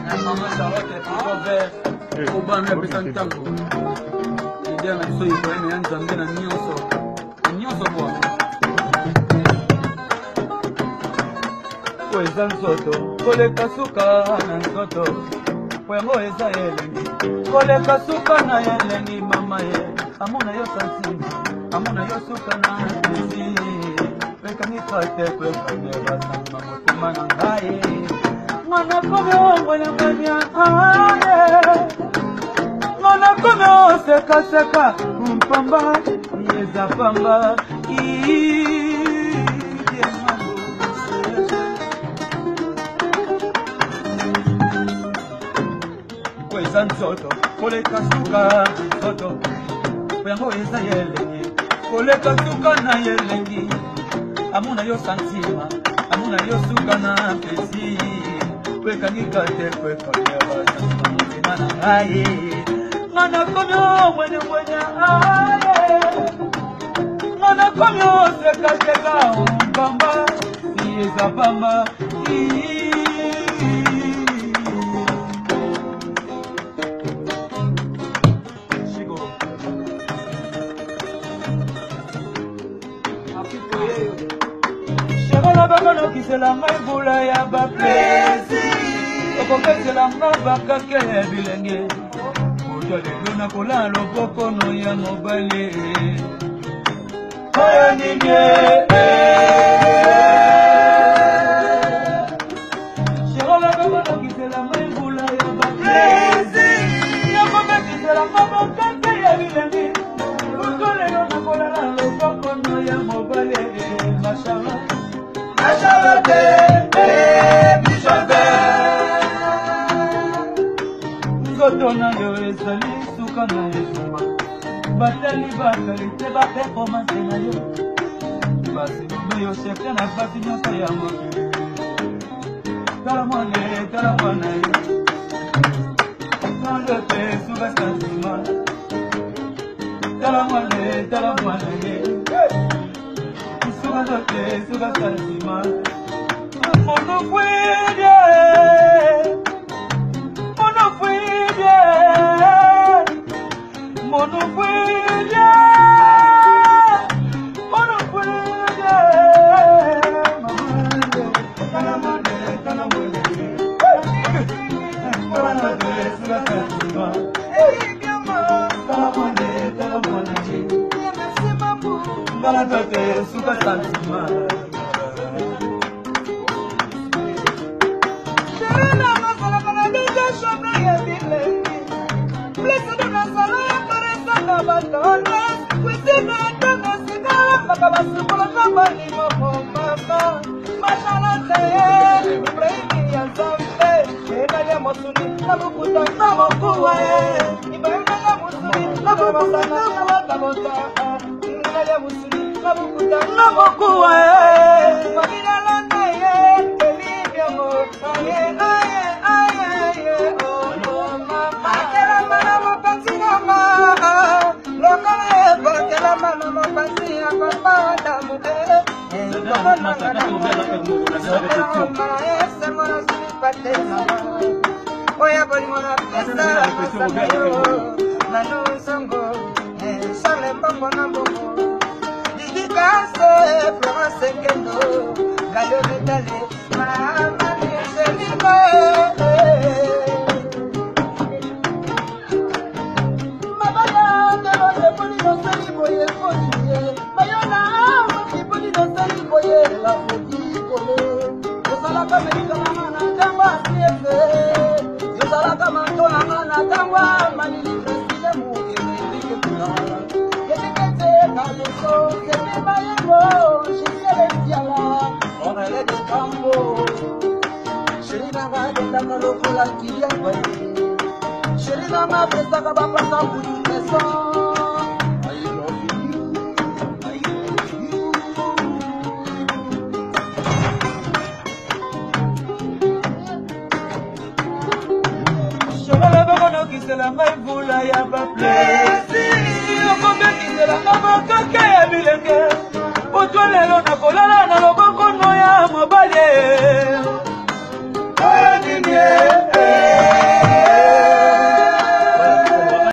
Maman Charlotte est au bas de Pesantango. L'idée à la soie, il faut un Nzambe na nyonso. Nyonso quoi. Kweza nzoto, koleka suka na nzoto. Kwengo eza elengi, koleka suka na elengi mama ye. Amona yo santima, amona yo suka na pesi. Weka nipate kweka nyeba sama motema na ngai. Mwana kome mwana mwana aye. Mwana kome seka seka mpamba yeza pamba kweza nzoto koleka suka nzoto yango eza yelengi koleka suka na yelengi amuna yo santima amuna yo suka na pesi wekangika te kwekonyeba santima mutima na ngai Mwana komyo mwenye mwenye aye Mwana komyo seka seka mpamba Yeza pamba Shigo Shegala bakono kisela maibula ya baplezi Okokesela mbabakake bilenge Luna kola loboko no ya mobile Oya ninye Shirola baba no kisela maibula ya baklezi Yakobe kisela mabokake ya bilengi Ukole luna kola loboko no ya mobile Mashallah Mashallah Bishobe Ngotona yo ezali suka na ezuma Batali bakali te ba performance na yo Basi mbe yo chefte na basi nyonso ya moke Tala mwana yo Nando te suka santima Tala mwana yo Suka zote suka santima Mono kwede Oya bolimona pesa Nano songo Charles Mbambo na mbongo Didikaso Florence Kendo Galio Metale Mama Selima Mabaya Delo de Polino Seliboye Fodiye Mayona Polino Seliboye La Fodi Kole Osala Kamerika Mama Tangwa Siese Yosala Kamantona Mana Tangwa Manili Presile Muke Kula Yekete Kaleso Sebe Mayengo Shisele Tiala Onele de Kambo Sherina Vade Takalo Kula Kiria Kwaye Sherina Mapesa Kabapasa Kuyu Neso Kisela maibula ya baplezi Okombe kisela mabokake ya bilenge Otwa lelo na kolala na loboko no ya mobale